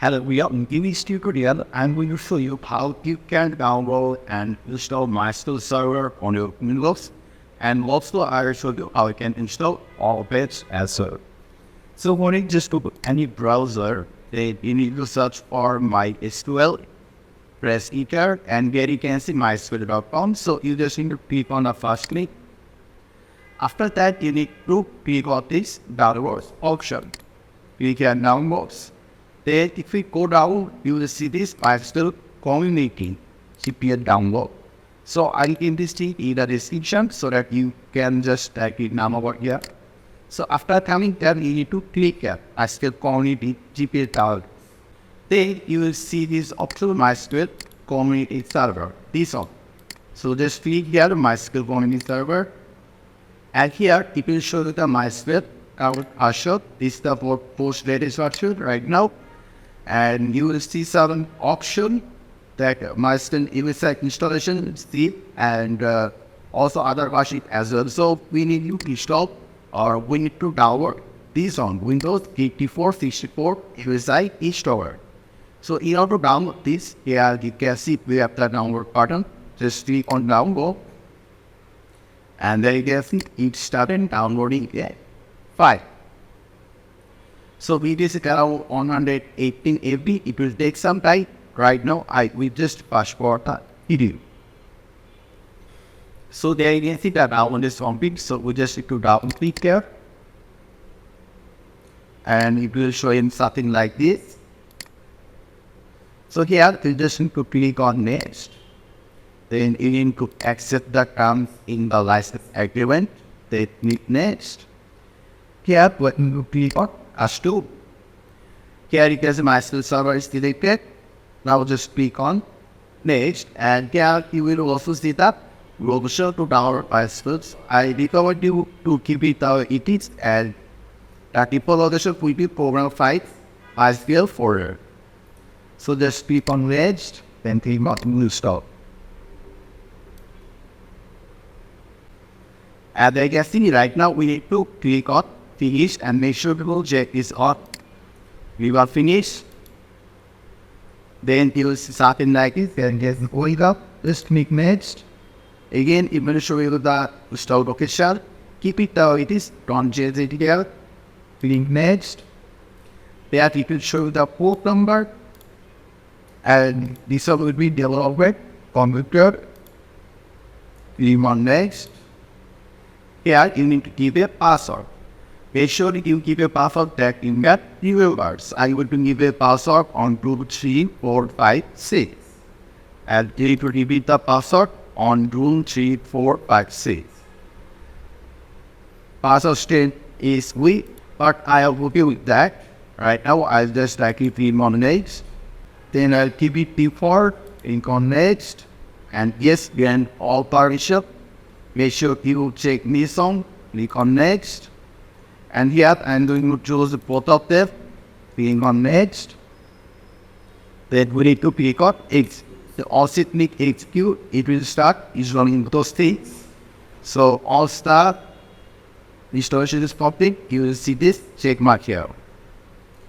Hello, we are in this tutorial. I'm going to show you how you can download and install MySQL server on your Windows. And also I will show you how you can install all of it as well. So when you just go to any browser, then you need to search for MySQL, press enter, and there you can see mysql.com. So you just need to click on the first link. After that, you need to click on this downloads option. Click on downloads. Then if we go down, you will see this MySQL community CPN download. So I'll give this thing in the description so that you can just type it now over here. So after coming there, you need to click here MySQL community GPL download. Then you will see this option MySQL community server. This one. So just click here MySQL community server. And here it will show you the MySQL Azure. This is the most latest version right now. And you will see some option that MySQL image installation Steve and also other version as well. So we need to install or we need to download this on Windows 84, 64 USI installer. So in order to download this, here you can see we have the download button. Just click on download. And then you can see it started downloading a file. So we just around 118 MB. It will take some time. Right now, we just passport the video. So there you can see that download is complete. So we just need to double click here. And it will show you something like this. So here you just need to click on next. Then you need to accept the terms in the license agreement. Then click next. Here when you click on H2. Here you can see MySQL server is selected. Now just click on next, and here you will also see that browser to download MySQL. I recommend you to keep it how it is, and the default location will be program file MySQL folder. So just click on next, then click on install. And you can see right now we need to click on finish and make sure the project is on. We will finish. Then you will see something like this. Then just going up, just click next. Again, it will show you the install location. Keep it how it is. Don't change it here. Click next. There it will show you the port number. And this one will be development computer. Click on next. Here you need to give a password. Make sure that you give a password that in that remembers. I would give a password on 2, 3, 4, 5, 6. And you need to repeat the password on 2, 3, 4, 5, 6. Password string is weak, but I am okay with that. Right now I'll just click on next. Then I'll keep it default, click on next. And yes, grant all permission. Make sure you check this on, click on next. And here I'm going to choose both of them. Click on next. Then we need to click on execute. The also click execute, it will start installing those things. So all start installation is complete. You will see this check mark here.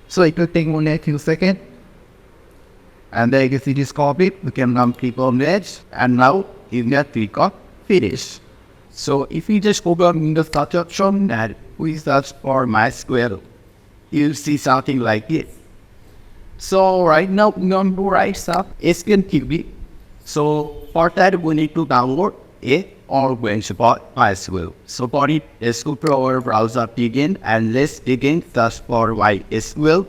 So it will take only a few seconds. And then you can see this complete. We can now click on next. And now you can click on finish. So if you just open in the search option and we search for MySQL, you'll see something like this. So right now we're going to write some SQL. So for that we need to download a or branch for MySQL. So for it, let's go to our browser again and let's again search for MySQL.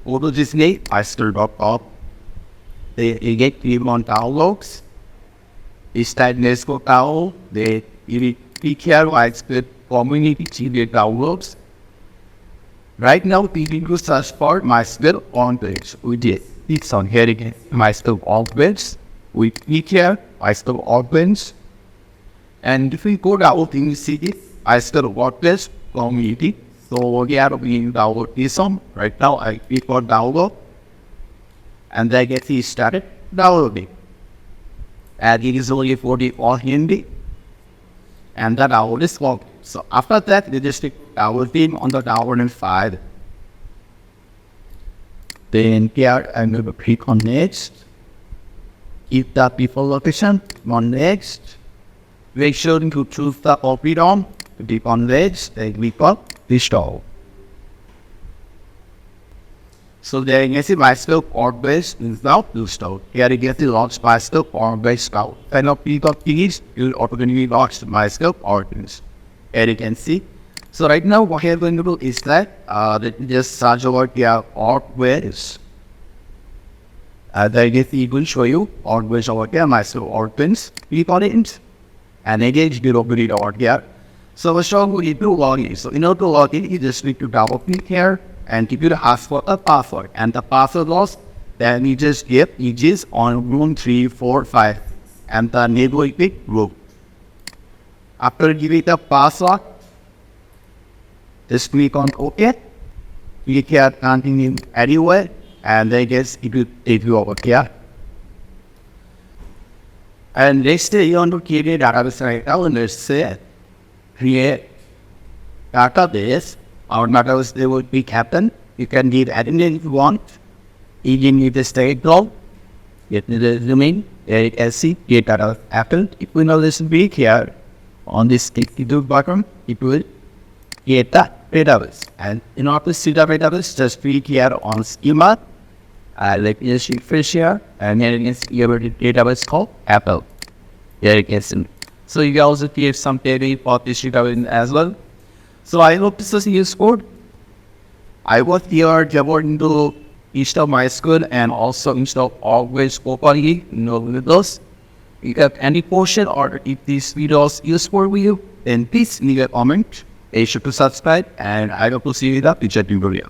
Go to this name, MySQL.com. Then again click on downloads. This time let's go down. Then you need to click here MySQL community GPL downloads. Right now we need to search for MySQL on-page. We did this on here again, MySQL on-page. We click here, MySQL on-page. And if we go down, you see this MySQL on-page community. So here we download this one. Right now I click on download. And then get it started downloading. And it is only for the all Hindi. And the download is complete. So after that, you just click download theme on the download file. Then here I'm going to click on next. Keep the default location on next. Make sure to choose the copy on. Click on next. Then click on restore. So there you can see MySQL Core-based is now installed. Here you can see launch MySQL Core-based now. When you click on keys, you'll automatically launch MySQL Core-based. Here you can see. So right now what we are going to do is that let me just search over here Core-based. There you can see it will show you Core-based over here MySQL Core-based. Click on it and again you will open it over here. So first of all we need to log in. So in order to log in, you just need to double click here and give you the password, and the password was then you just give it is on room 345 and the name will be room. After giving the password, just click on OK. Click here continue anywhere and then just it will take you over here. And next you want to create a database right now, and let's say create database. Our database they will be captain. You can give admin if you want. You can give the state role. Get the domain. There you can see create database happened. If we know this big here on this click button, it will create the database. And in order to see the database, just click here on schema. Let me just refresh here, and here you can see your database called Apple. Here you can see. So you can also create some table for this database as well. So I hope this was useful. I was here devoted to install MySQL and also install always properly Windows. If you have any question or if this video is useful for you, then please leave a comment. Be sure to subscribe, and I hope to see you in the future tutorial.